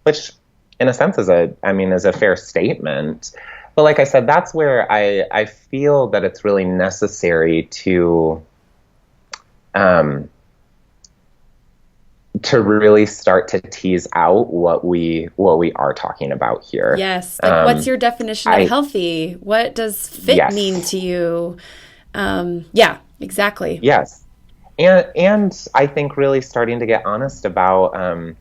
which in a sense is a fair statement. But like I said, that's where I feel that it's really necessary to really start to tease out what we are talking about here. Yes. Like, what's your definition of healthy? What does fit mean to you? Yeah, exactly. Yes. And I think really starting to get honest about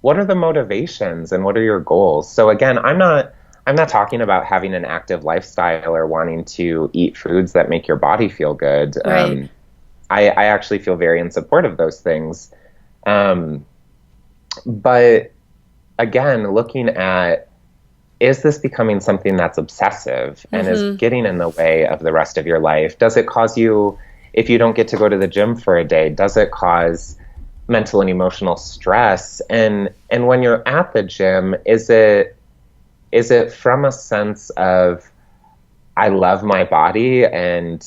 what are the motivations and what are your goals? So again, I'm not talking about having an active lifestyle or wanting to eat foods that make your body feel good. Right. I actually feel very in support of those things. But again, looking at, is this becoming something that's obsessive and is getting in the way of the rest of your life? Does it cause you, if you don't get to go to the gym for a day, does it cause mental and emotional stress? And when you're at the gym, is it from a sense of, I love my body and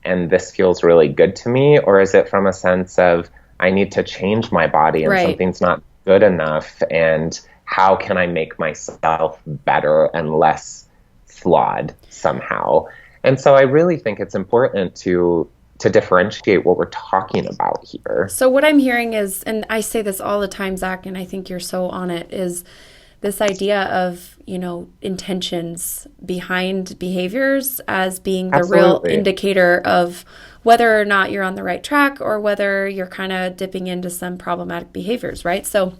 this feels really good to me? Or is it from a sense of, I need to change my body and something's not good enough, and how can I make myself better and less flawed somehow? And so I really think it's important to differentiate what we're talking about here. So what I'm hearing is, and I say this all the time, Zach, and I think you're so on it, is this idea of, intentions behind behaviors as being the real indicator of whether or not you're on the right track or whether you're kind of dipping into some problematic behaviors, right? So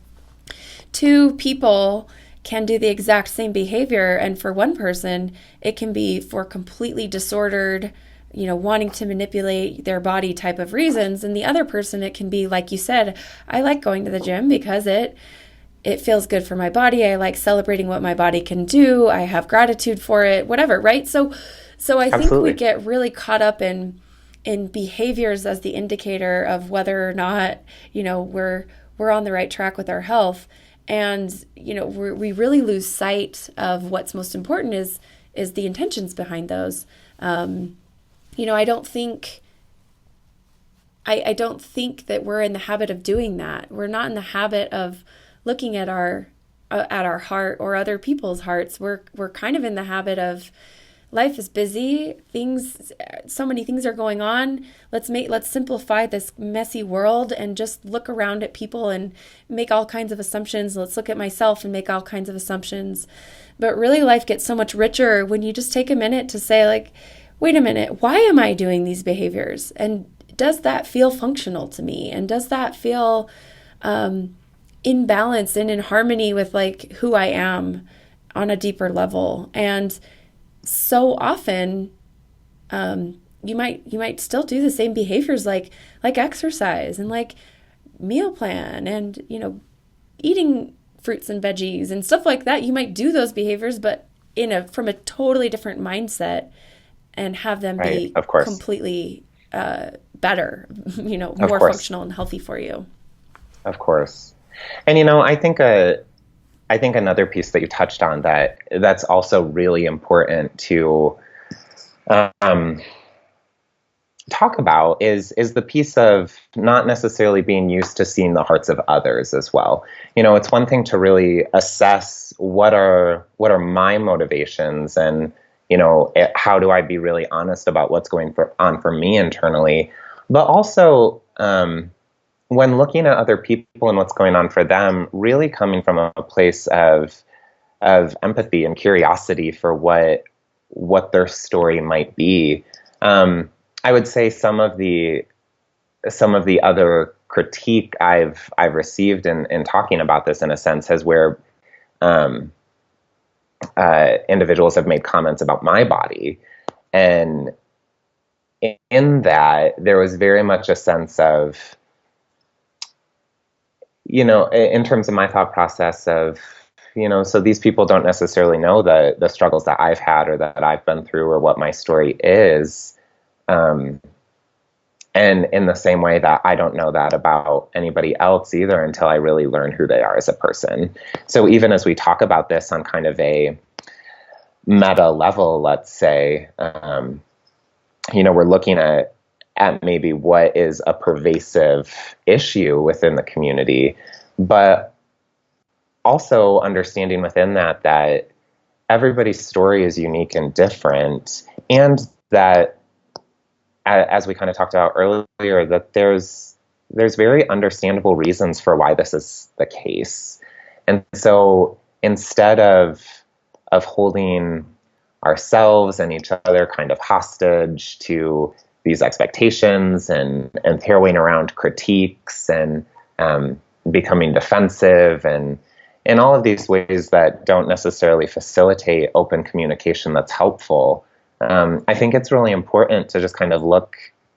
two people can do the exact same behavior, and for one person, it can be for completely disordered, wanting to manipulate their body type of reasons. And the other person, it can be, like you said, I like going to the gym because it feels good for my body. I like celebrating what my body can do. I have gratitude for it, whatever, right? So I think we get really caught up in behaviors as the indicator of whether or not, we're on the right track with our health. And, we really lose sight of what's most important is the intentions behind those. I don't think that we're in the habit of doing that. We're not in the habit of looking at our heart or other people's hearts. We're kind of in the habit of, life is busy, so many things are going on. Let's simplify this messy world and just look around at people and make all kinds of assumptions. Let's look at myself and make all kinds of assumptions. But really, life gets so much richer when you just take a minute to say, like, wait a minute, why am I doing these behaviors? And does that feel functional to me? And does that feel in balance and in harmony with like who I am on a deeper level? And so often, you might still do the same behaviors like exercise and like meal plan and, eating fruits and veggies and stuff like that. You might do those behaviors, but from a totally different mindset and have them Right. be Of course. completely better, Of more course. functional and healthy for you. Of course. And I think another piece that you touched on that's also really important to um, talk about is the piece of not necessarily being used to seeing the hearts of others as well. It's one thing to really assess what are my motivations, and how do I be really honest about what's going on for me internally, but also when looking at other people and what's going on for them, really coming from a place of empathy and curiosity for what their story might be. I would say some of the other critique I've received in talking about this, in a sense, has where um, individuals have made comments about my body, and in that there was very much a sense of, in terms of my thought process of, so these people don't necessarily know the struggles that I've had or that I've been through or what my story is. Um, and in the same way that I don't know that about anybody else either until I really learn who they are as a person. So even as we talk about this on kind of a meta level, let's say, we're looking at maybe what is a pervasive issue within the community, but also understanding within that everybody's story is unique and different, and that, as we kind of talked about earlier, that there's very understandable reasons for why this is the case. And so instead of holding ourselves and each other kind of hostage to these expectations and throwing around critiques and becoming defensive and in all of these ways that don't necessarily facilitate open communication that's helpful, I think it's really important to just kind of look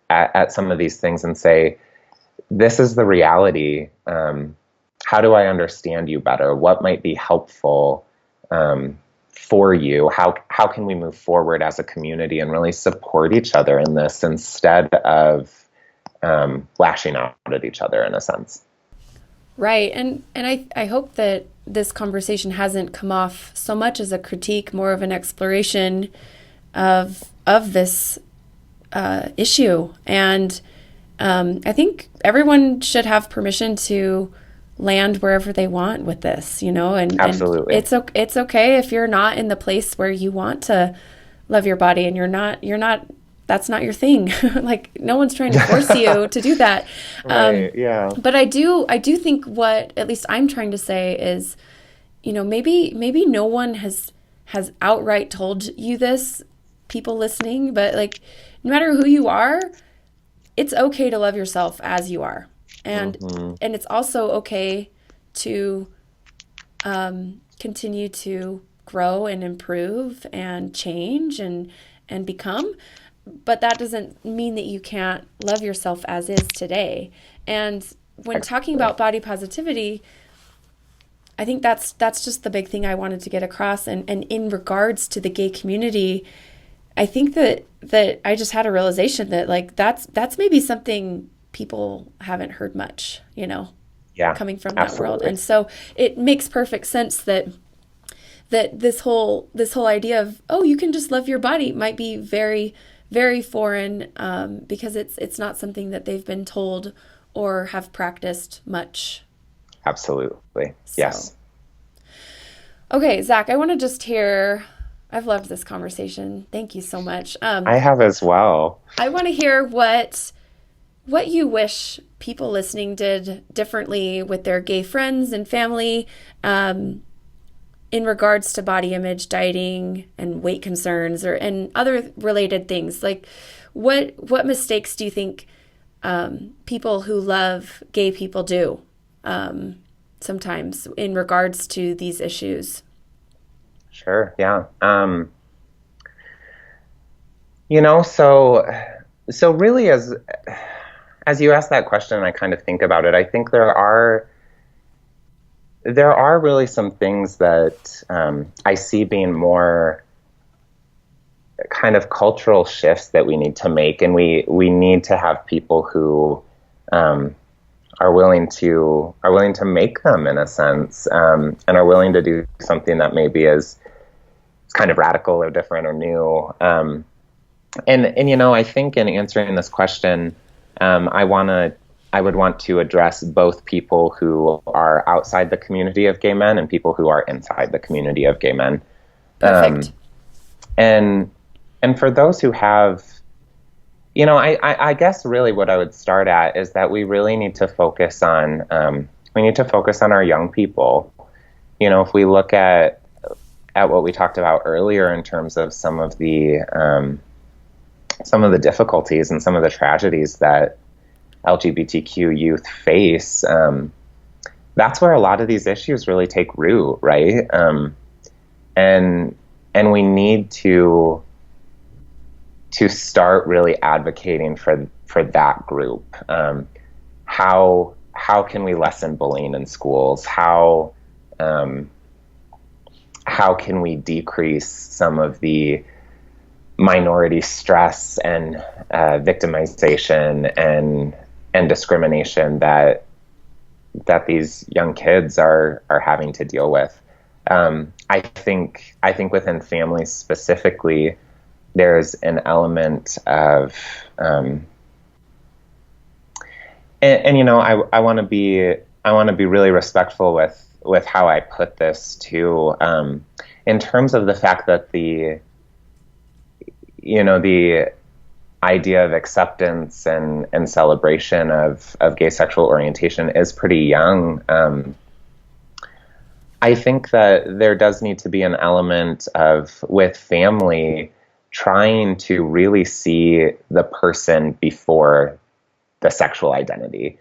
at some of these things and say, this is the reality. How do I understand you better? What might be helpful for you? How can we move forward as a community and really support each other in this instead of lashing out at each other, in a sense? Right. And I hope that this conversation hasn't come off so much as a critique, more of an exploration of this issue. And I think everyone should have permission to land wherever they want with this, and Absolutely. And it's okay if you're not in the place where you want to love your body and you're not that's not your thing. Like, no one's trying to force you to do that. Right, yeah. But I do think what at least I'm trying to say is, maybe no one has outright told you this, people listening, but like, no matter who you are, it's okay to love yourself as you are. And and it's also okay to continue to grow and improve and change and become. But that doesn't mean that you can't love yourself as is today. And when talking about body positivity, I think that's just the big thing I wanted to get across. And in regards to the gay community, I think that I just had a realization that, like, that's maybe something people haven't heard much, coming from that world. And so it makes perfect sense that this whole idea of, oh, you can just love your body might be very, very foreign, because it's not something that they've been told or have practiced much. Absolutely. Yes. Okay, Zach, I want to just hear, I've loved this conversation. Thank you so much. I have as well. I want to hear what you wish people listening did differently with their gay friends and family, in regards to body image, dieting, and weight concerns, and other related things. Like, what mistakes do you think people who love gay people do sometimes in regards to these issues? Sure. Yeah. So really, as you ask that question, I kind of think about it. I think there are there are really some things that I see being more kind of cultural shifts that we need to make, and we need to have people who um, are willing to make them in a sense, and are willing to do something that maybe is kind of radical or different or new. And I think in answering this question, I would want to address both people who are outside the community of gay men and people who are inside the community of gay men. Um, Perfect. and and for those who have, I guess really what I would start at is that we really need to focus on our young people. If we look at what we talked about earlier in terms of some of the difficulties and some of the tragedies that LGBTQ youth face, that's where a lot of these issues really take root, right? And we need to start really advocating for that group. How can we lessen bullying in schools? How can we decrease some of the minority stress and victimization and discrimination that these young kids are having to deal with? I think within families specifically, there's an element of I want to be really respectful with how I put this too, in terms of the fact that the idea of acceptance and celebration of gay sexual orientation is pretty young. I think that there does need to be an element of, with family, trying to really see the person before the sexual identity.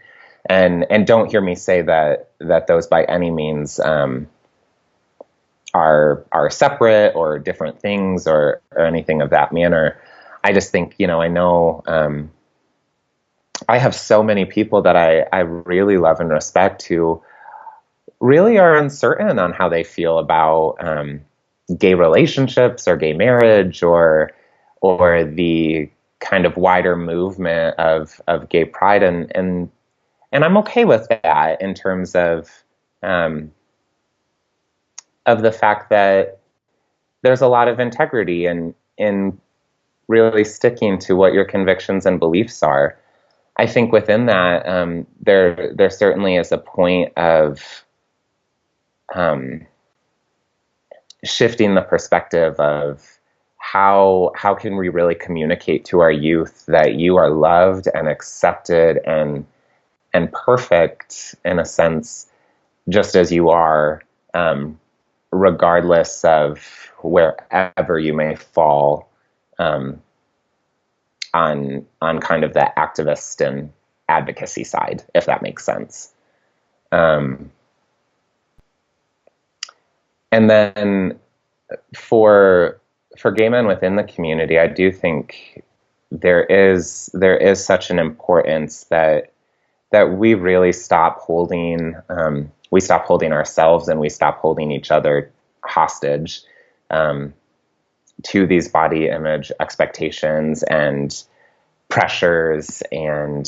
And don't hear me say that those by any means are separate or different things or anything of that manner. I just think, I know I have so many people that I really love and respect who really are uncertain on how they feel about gay relationships or gay marriage or the kind of wider movement of gay pride, and I'm okay with that in terms of the fact that there's a lot of integrity in really sticking to what your convictions and beliefs are. I think within that, there certainly is a point of shifting the perspective of how can we really communicate to our youth that you are loved and accepted and perfect in a sense, just as you are, regardless of wherever you may fall on kind of the activist and advocacy side, if that makes sense. And then for gay men within the community, I do think there is such an importance that we really stop holding ourselves and we stop holding each other hostage to these body image expectations and pressures and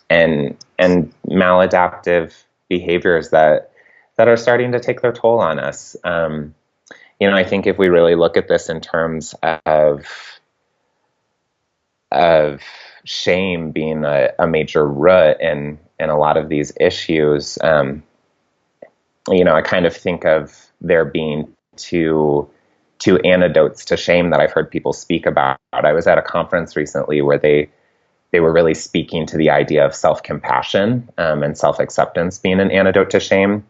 maladaptive behaviors that are starting to take their toll on us. I think if we really look at this in terms of shame being a major root in a lot of these issues, I kind of think of there being two antidotes to shame that I've heard people speak about. I was at a conference recently where they were really speaking to the idea of self-compassion and self-acceptance being an antidote to shame.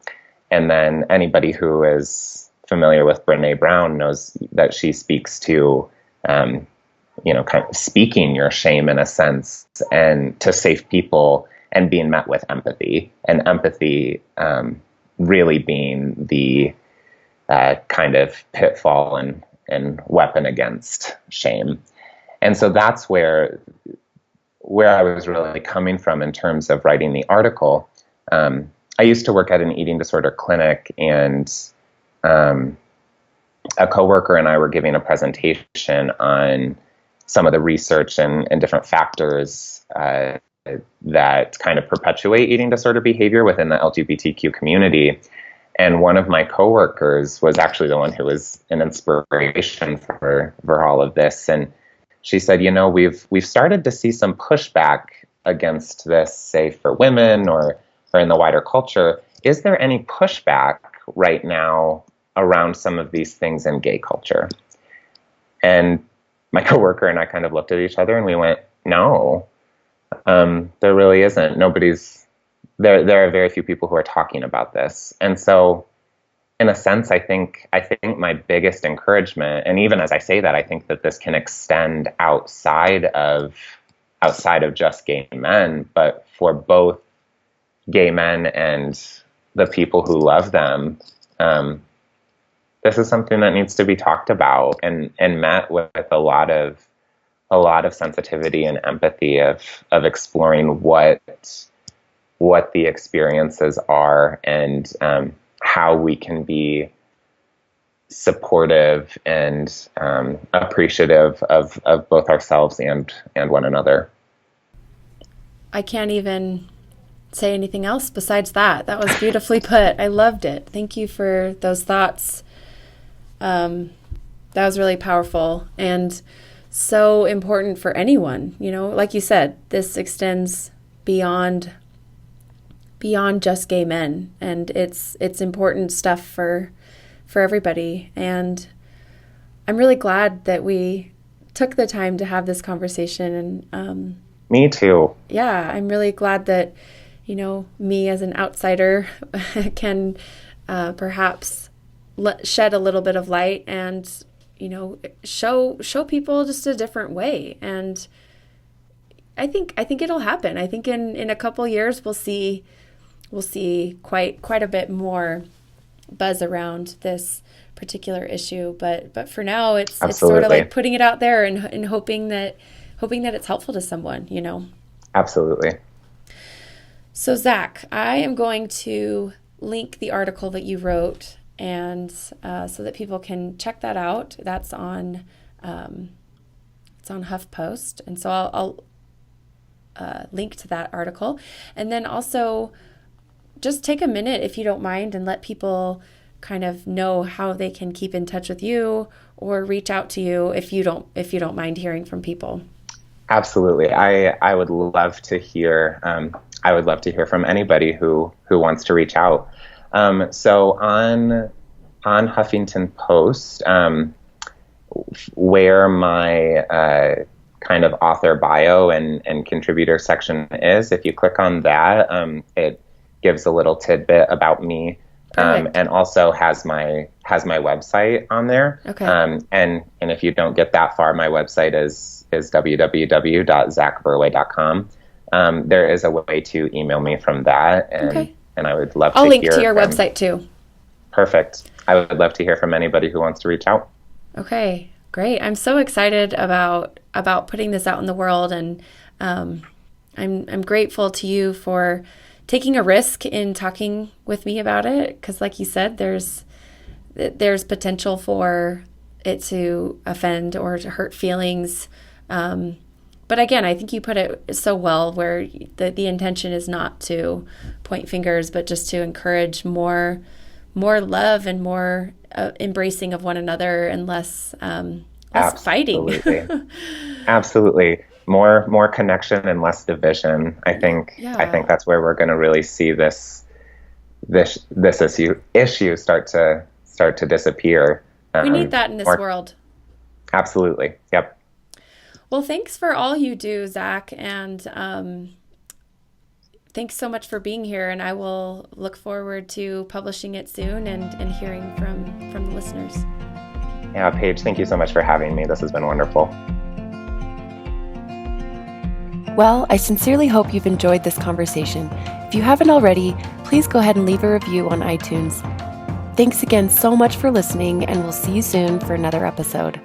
And then anybody who is familiar with Brené Brown knows that she speaks to, kind of speaking your shame in a sense, and to safe people and being met with empathy, and empathy really being the kind of pitfall and weapon against shame. And so that's where I was really coming from in terms of writing the article. I used to work at an eating disorder clinic, and a coworker and I were giving a presentation on some of the research and different factors that kind of perpetuate eating disorder behavior within the LGBTQ community. And one of my coworkers was actually the one who was an inspiration for all of this. And she said, we've started to see some pushback against this, say, for women or in the wider culture. Is there any pushback right now around some of these things in gay culture? And my coworker and I kind of looked at each other and we went, no, there really isn't. There are very few people who are talking about this. And so in a sense, I think my biggest encouragement, and even as I say that, I think that this can extend outside of just gay men, but for both gay men and the people who love them, this is something that needs to be talked about and met with a lot of sensitivity and empathy of exploring what the experiences are and how we can be supportive and appreciative of both ourselves and one another. I can't even say anything else besides that. That was beautifully put. I loved it. Thank you for those thoughts. That was really powerful and so important for anyone. Like you said, this extends beyond just gay men, and it's important stuff for everybody. And I'm really glad that we took the time to have this conversation. And me too. Yeah, I'm really glad that me as an outsider can perhaps shed a little bit of light and show people just a different way. And I think it'll happen. I think in a couple years we'll see quite a bit more buzz around this particular issue. But for now, it's sort of like putting it out there and hoping that it's helpful to someone. Absolutely. So Zach, I am going to link the article that you wrote, and so that people can check that out. That's on HuffPost, and so I'll link to that article, and then also just take a minute, if you don't mind, and let people kind of know how they can keep in touch with you or reach out to you if you don't mind hearing from people. Absolutely, I would love to hear. I would love to hear from anybody who wants to reach out. So on Huffington Post, where my kind of author bio and contributor section is, if you click on that, it gives a little tidbit about me, and also has my website on there. Okay. And if you don't get that far, my website is www.zachverway.com. There is a way to email me from that, and I would love to hear. I'll link to your website too. Perfect. I would love to hear from anybody who wants to reach out. Okay, great. I'm so excited about putting this out in the world, and I'm grateful to you for taking a risk in talking with me about it, because like you said, there's potential for it to offend or to hurt feelings. But again, I think you put it so well, where the intention is not to point fingers, but just to encourage more love and more embracing of one another, and less fighting. Absolutely. More connection and less division. I think that's where we're going to really see this issue start to disappear. We need that in this world. Absolutely. Yep. Well, thanks for all you do, Zach, and thanks so much for being here. And I will look forward to publishing it soon and hearing from the listeners. Yeah, Paige, thank you so much for having me. This has been wonderful. Well, I sincerely hope you've enjoyed this conversation. If you haven't already, please go ahead and leave a review on iTunes. Thanks again so much for listening, and we'll see you soon for another episode.